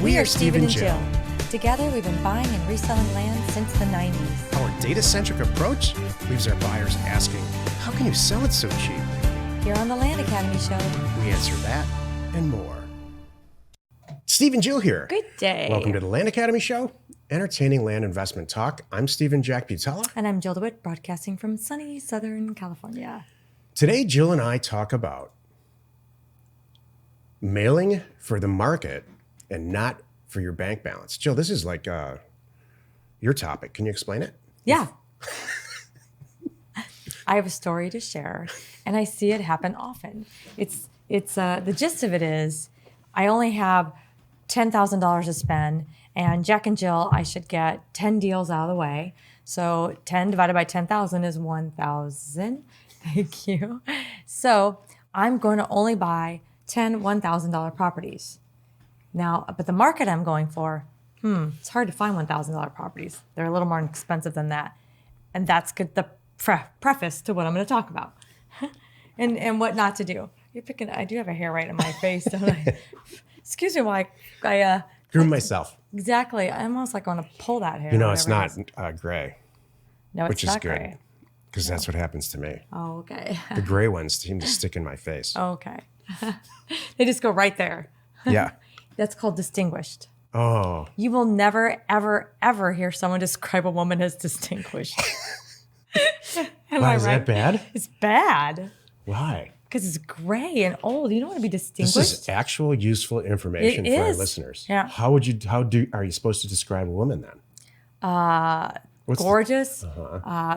We are Steve and Jill. Together, we've been buying and reselling land since the 90s. Our data-centric approach leaves our buyers asking, how can you sell it so cheap? Here on the Land Academy Show. We answer that and more. Steve and Jill here. Good day. Welcome to the Land Academy Show, entertaining land investment talk. I'm Stephen Jack Butella. And I'm Jill DeWitt, broadcasting from sunny Southern California. Today, Jill and I talk about mailing for the market and not for your bank balance. Jill, this is like your topic. Can you explain it? Yeah. I have a story to share, and I see it happen often. It's the gist of it is I only have $10,000 to spend, and Jack and Jill, I should get 10 deals out of the way. So 10 divided by 10,000 is 1,000. Thank you. So I'm going to only buy 10 $1,000 properties. Now, but the market I'm going for, it's hard to find $1,000 properties. They're a little more expensive than that. And that's good, the preface to what I'm going to talk about and what not to do. I do have a hair right in my face, don't I? Excuse me while I groom myself. Exactly. I almost like want to pull that hair. You know, it's not gray. No, which it's is not good, gray. because that's what happens to me. Oh, okay. The gray ones seem to stick in my face. Okay. They just go right there. Yeah. That's called distinguished. Oh. You will never, ever, ever hear someone describe a woman as distinguished. Why, is that bad? It's bad. Why? Because it's gray and old. You don't want to be distinguished. This is actual useful information for our listeners. Yeah. Are you supposed to describe a woman then? Gorgeous,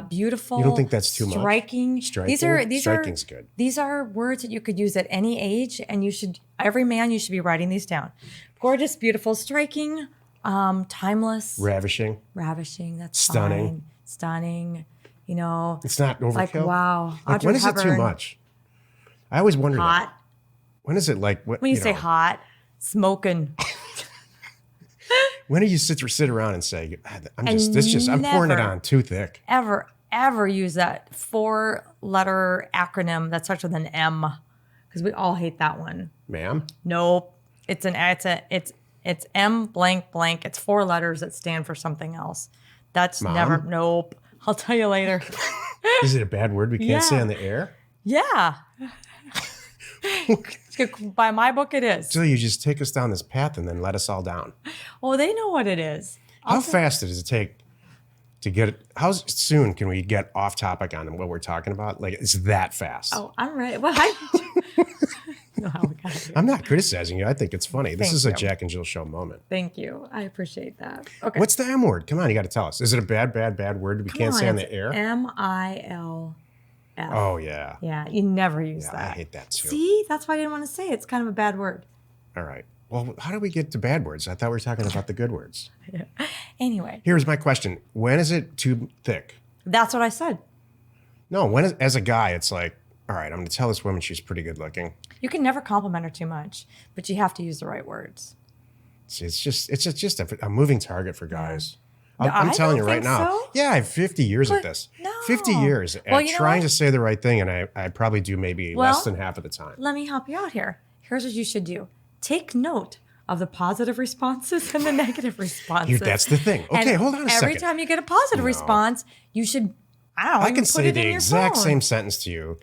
beautiful. You don't think that's too much? Striking. Striking's good. These are words that you could use at any age, and every man, you should be writing these down. Gorgeous, beautiful, striking, timeless. Ravishing. That's stunning. Fine. Stunning. You know. It's not overkill. Like, wow. Like, when is it too much? I always wonder hot. that. When is it like what? When you say hot, smoking. When do you sit around and say, I'm pouring it on too thick? Ever use that 4-letter acronym that starts with an M, because we all hate that one. Ma'am? Nope. It's M blank blank. It's 4 letters that stand for something else. That's Mom? never. Nope. I'll tell you later. Is it a bad word we can't say on the air? Yeah. By my book, it is. So you just take us down this path and then let us all down. Oh, they know what it is. How fast does it take to get it? How soon can we get off topic on what we're talking about? Like, it's that fast. Oh, I'm ready. Well, I'm not criticizing you. I think it's funny. This is a you. Jack and Jill show moment. Thank you. I appreciate that. Okay. What's the M word? Come on, you got to tell us. Is it a bad word we can't say on the air? MILF. Oh, yeah. Yeah, you never use that. I hate that too. See, that's why I didn't want to say it. It's kind of a bad word. All right. Well, how do we get to bad words? I thought we were talking about the good words. Anyway. Here's my question. When is it too thick? That's what I said. No, as a guy, it's like, all right, I'm going to tell this woman she's pretty good looking. You can never compliment her too much, but you have to use the right words. It's just a moving target for guys. No, I'm telling you right now. So? Yeah, I have 50 years at this. No. 50 years at trying to say the right thing, and I probably do maybe less than half of the time. Let me help you out here. Here's what you should do. Take note of the positive responses and the negative responses. That's the thing. Okay, hold on a second. Every time you get a positive response, you should, I can say the exact same sentence to you.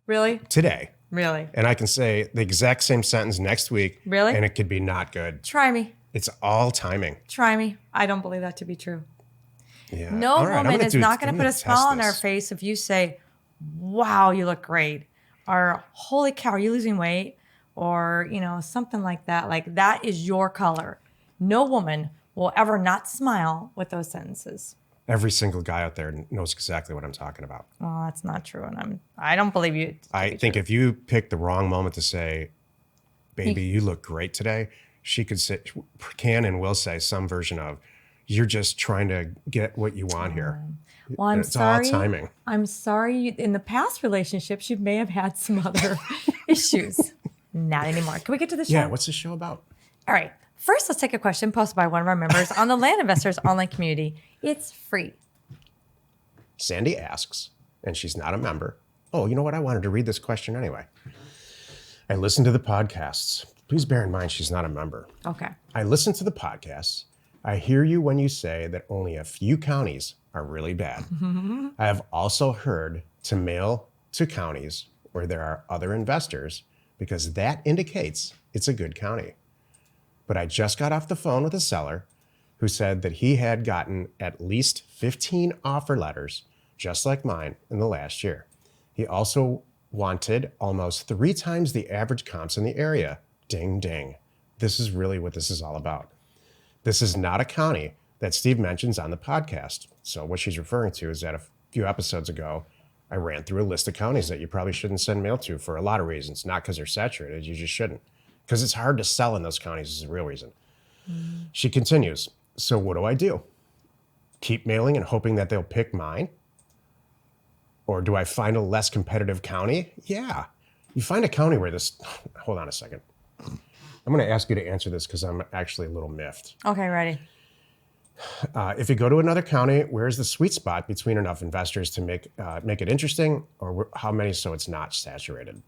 Really? Today. Really? And I can say the exact same sentence next week. Really? And it could be not good. Try me. It's all timing. Try me. I don't believe that to be true. Yeah. No woman is not going to put a smile on our face if you say, wow, you look great. Or, holy cow, are you losing weight? Or, something like that. Like, that is your color. No woman will ever not smile with those sentences. Every single guy out there knows exactly what I'm talking about. Well, that's not true. And I don't believe you. I think if you pick the wrong moment to say, baby, you look great today, she can and will say some version of, you're just trying to get what you want here. Well, I'm sorry. It's all timing. I'm sorry. In the past relationships, you may have had some other issues. Not anymore. Can we get to the show? Yeah, what's the show about? All right. First, let's take a question posted by one of our members on the Land Investors online community. It's free. Sandy asks, and she's not a member. Oh, you know what? I wanted to read this question anyway. I listen to the podcasts. Please bear in mind she's not a member. Okay. I listen to the podcasts. I hear you when you say that only a few counties are really bad. I have also heard to mail to counties where there are other investors because that indicates it's a good county. But I just got off the phone with a seller who said that he had gotten at least 15 offer letters just like mine in the last year. He also wanted almost 3 times the average comps in the area. Ding, ding. This is really what this is all about. This is not a county that Steve mentions on the podcast. So what she's referring to is that a few episodes ago, I ran through a list of counties that you probably shouldn't send mail to for a lot of reasons, not because they're saturated, you just shouldn't. Because it's hard to sell in those counties is the real reason. She continues, so what do I do? Keep mailing and hoping that they'll pick mine? Or do I find a less competitive county? Yeah. You find a county where this, hold on a second. I'm going to ask you to answer this because I'm actually a little miffed. Okay, ready. If you go to another county, where's the sweet spot between enough investors to make it interesting, or how many so it's not saturated?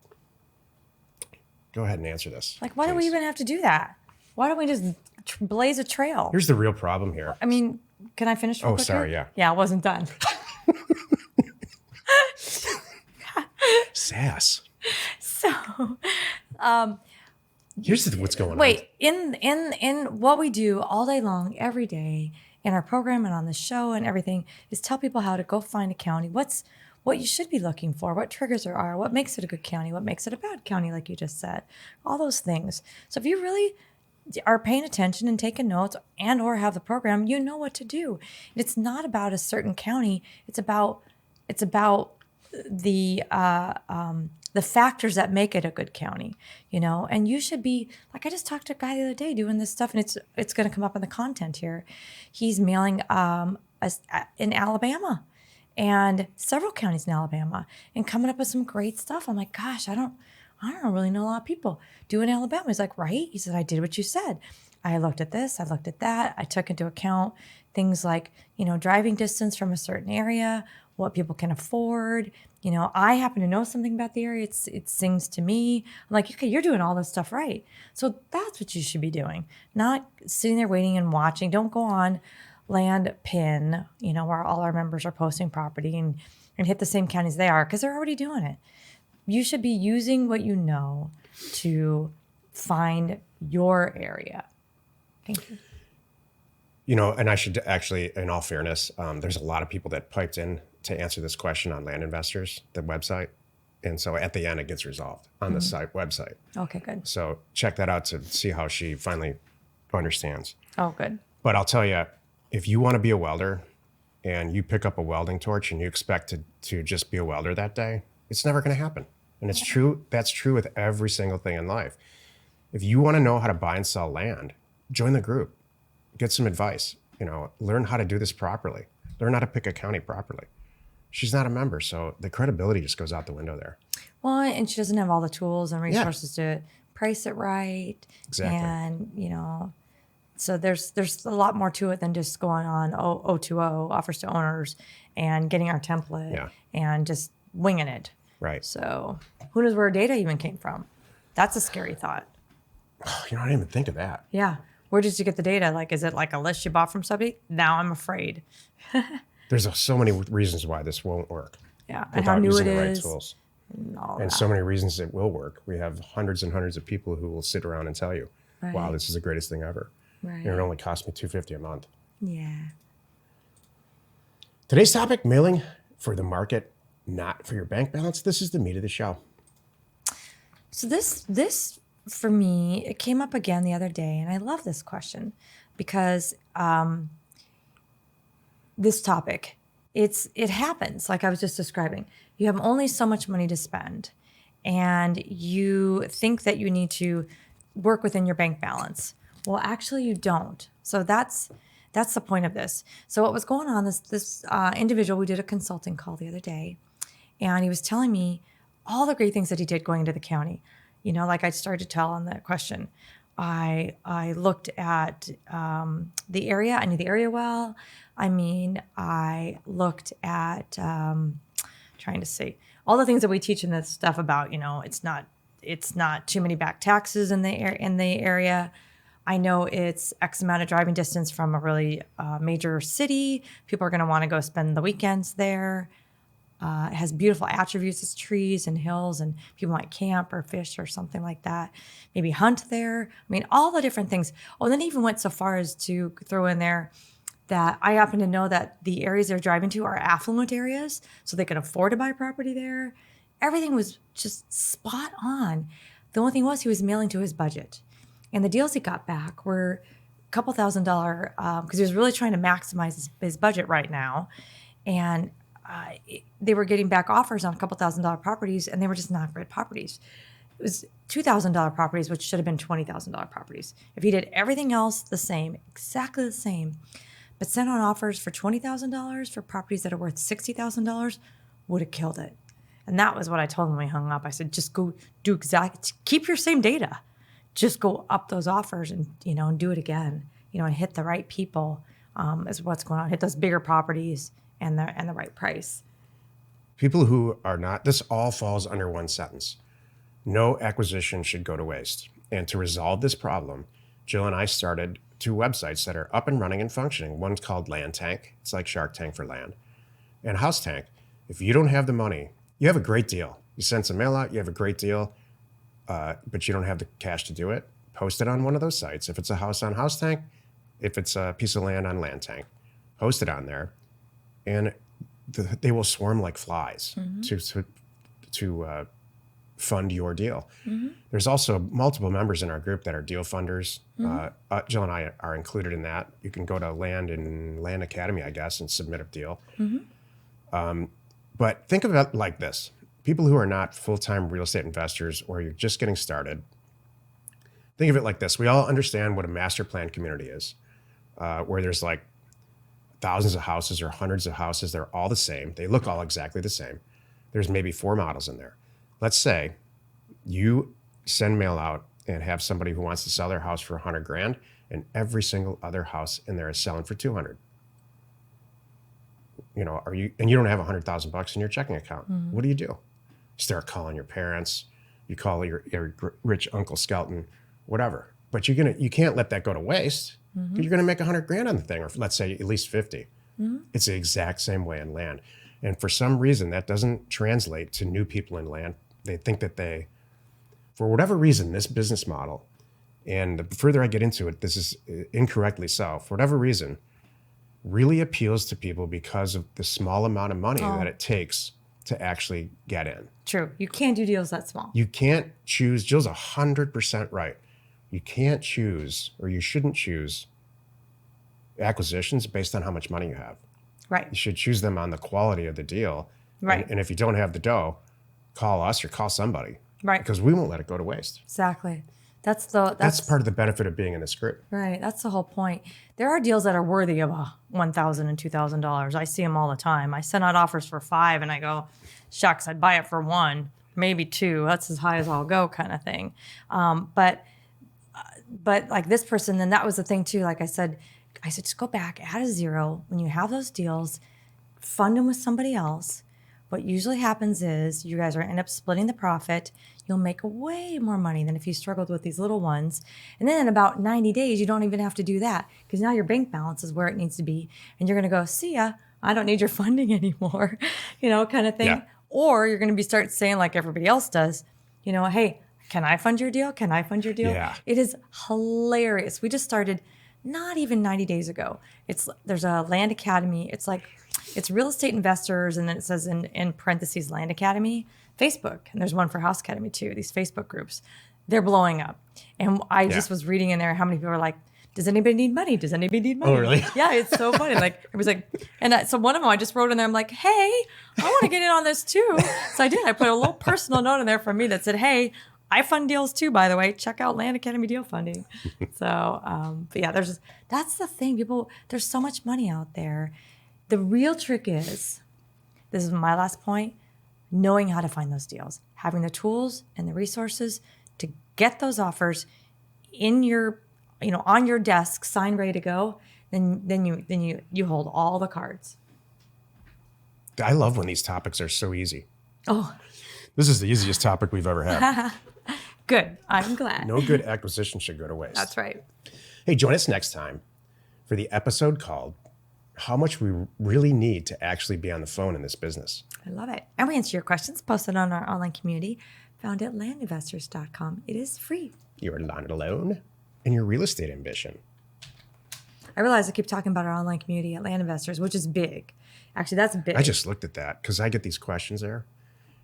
Go ahead and answer this. Like, why do we please. even have to do that? Why don't we just blaze a trail? Here's the real problem here. I mean, can I finish real Oh, quick sorry, here? yeah. Yeah, I wasn't done. Sass. So, Here's what's going on. wait, in what we do all day long, every day, in our program and on the show and everything, is tell people how to go find a county. What you should be looking for, what triggers there are, what makes it a good county, what makes it a bad county, like you just said, all those things. So if you really are paying attention and taking notes and or have the program, you know what to do. It's not about a certain county. It's about the factors that make it a good county, you know. And you should be like, I just talked to a guy the other day doing this stuff, and it's going to come up in the content here. He's mailing in Alabama, and several counties in Alabama, and coming up with some great stuff. I'm like, gosh, I don't really know a lot of people doing Alabama. He's like, right? He said, I did what you said. I looked at this, I looked at that. I took into account things like, you know, driving distance from a certain area, what people can afford. You know, I happen to know something about the area. It sings to me. I'm like, okay, you're doing all this stuff right. So that's what you should be doing. Not sitting there waiting and watching. Don't go on Land Pin, you know, where all our members are posting property and hit the same counties they are, because they're already doing it. You should be using what you know to find your area. Thank you. You know, and I should actually, in all fairness, there's a lot of people that piped in to answer this question on Land Investors, the website. And so at the end, it gets resolved on the site website. Okay, good. So check that out to see how she finally understands. Oh, good. But I'll tell you, if you want to be a welder and you pick up a welding torch and you expect to just be a welder that day, it's never going to happen. And it's true. That's true with every single thing in life. If you want to know how to buy and sell land, join the group, get some advice, you know, learn how to do this properly, learn how to pick a county properly. She's not a member, so the credibility just goes out the window there. Well, and she doesn't have all the tools and resources to price it right. Exactly. And, you know, so there's a lot more to it than just going on 020 offers to owners and getting our template and just winging it. Right. So who knows where data even came from? That's a scary thought. You know, I didn't even think of that. Yeah. Where did you get the data? Like, is it like a list you bought from somebody? Now I'm afraid. There's so many reasons why this won't work. Yeah. And how new using it the right is. tools. And And so many reasons it will work. We have hundreds and hundreds of people who will sit around and tell you, wow, this is the greatest thing ever. Right. And it only cost me $250 a month. Yeah. Today's topic, mailing for the market, not for your bank balance. This is the meat of the show. So this for me, it came up again the other day, and I love this question because this topic, it happens like I was just describing. You have only so much money to spend, and you think that you need to work within your bank balance. Well, actually, you don't. So that's the point of this. So what was going on? This individual, we did a consulting call the other day, and he was telling me all the great things that he did going into the county. You know, like I started to tell on that question. I looked at the area. I knew the area well. I mean, I looked at trying to see all the things that we teach in this stuff about, you know, it's not it's not too many back taxes in the area. I know it's X amount of driving distance from a really major city. People are going to want to go spend the weekends there. It has beautiful attributes. It's trees and hills, and people might camp or fish or something like that. Maybe hunt there. I mean, all the different things. Oh, then even went so far as to throw in there that I happen to know that the areas they're driving to are affluent areas, so they can afford to buy property there. Everything was just spot on. The only thing was he was mailing to his budget. And the deals he got back were a couple $1,000 because he was really trying to maximize his budget right now. And they were getting back offers on a couple $1,000 properties, and they were just not great properties. It was $2,000 properties, which should have been $20,000 properties. If he did everything else the same, exactly the same, but sent on offers for $20,000 for properties that are worth $60,000, would have killed it. And that was what I told him when we hung up. I said, just go do keep your same data. Just go up those offers and, and do it again, and hit the right people is what's going on. Hit those bigger properties and the right price. People who are not, this all falls under one sentence. No acquisition should go to waste. And to resolve this problem, Jill and I started 2 websites that are up and running and functioning. One's called Land Tank. It's like Shark Tank for land. And House Tank. If you don't have the money, you have a great deal. You send some mail out, you have a great deal, but you don't have the cash to do it. Post it on one of those sites. If it's a house on House Tank, if it's a piece of land on Land Tank, post it on there. And they will swarm like flies to fund your deal. Mm-hmm. There's also multiple members in our group that are deal funders. Mm-hmm. Jill and I are included in that. You can go to Land Academy, I guess, and submit a deal. Mm-hmm. But think of it like this. People who are not full-time real estate investors, or you're just getting started, think of it like this. We all understand what a master plan community is, where there's like thousands of houses or hundreds of houses. They're all the same. They look all exactly the same. There's maybe 4 models in there. Let's say you send mail out and have somebody who wants to sell their house for $100,000, and every single other house in there is selling for $200,000. And you don't have $100,000 in your checking account. Mm-hmm. What do? You start calling your parents. You call your rich Uncle Skelton, whatever. But you can't let that go to waste. Mm-hmm. You're going to make $100,000 on the thing, or let's say at least 50. Mm-hmm. It's the exact same way in land. And for some reason, that doesn't translate to new people in land. They think that for whatever reason, this business model, and the further I get into it, this is incorrectly so, for whatever reason, really appeals to people because of the small amount of money that it takes to actually get in. True. You can't do deals that small. You can't choose. Jill's 100% right. You can't choose, or you shouldn't choose, acquisitions based on how much money you have. Right. You should choose them on the quality of the deal. Right. And if you don't have the dough, call us or call somebody. Right. Because we won't let it go to waste. Exactly. That's part of the benefit of being in this group. Right. That's the whole point. There are deals that are worthy of $1,000 and $2,000. I see them all the time. I send out offers for $5,000 and I go, shucks, I'd buy it for $1,000, maybe $2,000. That's as high as I'll go, kind of thing. But like this person, then that was the thing too. Like I said, just go back, add a 0. When you have those deals, fund them with somebody else. What usually happens is you guys are end up splitting the profit. You'll make way more money than if you struggled with these little ones. And then in about 90 days, you don't even have to do that because now your bank balance is where it needs to be. And you're going to go, see ya, I don't need your funding anymore, kind of thing. Yeah. Or you're going to start saying like everybody else does, hey, can I fund your deal? Can I fund your deal? Yeah. It is hilarious. We just started not even 90 days ago. There's a Land Academy. It's real estate investors, and then it says in parentheses Land Academy, Facebook, and there's one for House Academy too. These Facebook groups, they're blowing up. And I just was reading in there how many people are like, does anybody need money? Does anybody need money? Oh, really? Yeah, it's so funny. Like it was like, and so one of them I just wrote in there. I'm like, hey, I want to get in on this too. So I did. I put a little personal note in there from me that said, hey, I fund deals too, by the way. Check out Land Academy Deal Funding. So, but yeah, that's the thing. People, there's so much money out there. The real trick is, this is my last point, knowing how to find those deals, having the tools and the resources to get those offers in your, on your desk, signed, ready to go. Then you hold all the cards. I love when these topics are so easy. Oh, this is the easiest topic we've ever had. Good. I'm glad. No good acquisition should go to waste. That's right. Hey, join us next time for the episode called How Much We Really Need to Actually Be on the Phone in This Business. I love it. And we answer your questions posted on our online community found at landinvestors.com. It is free. You are not alone in your real estate ambition. I realize I keep talking about our online community at Land Investors, which is big. Actually, that's big. I just looked at that because I get these questions there.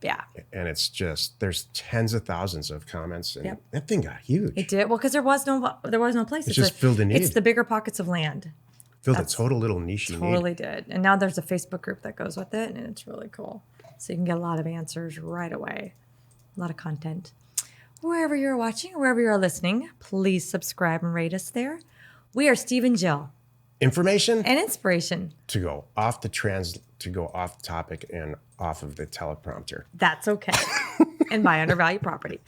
Yeah. And it's just, there's tens of thousands of comments. And Yep. that thing got huge. It did. Well, because there was no place. It just filled a need. It's the bigger pockets of land. Filled a total little niche you need. Totally did. And now there's a Facebook group that goes with it, and it's really cool. So you can get a lot of answers right away. A lot of content. Wherever you're watching, wherever you're listening, please subscribe and rate us there. We are Steve and Jill. Information And inspiration. to go off the topic and off of the teleprompter. That's okay. And buy undervalued property.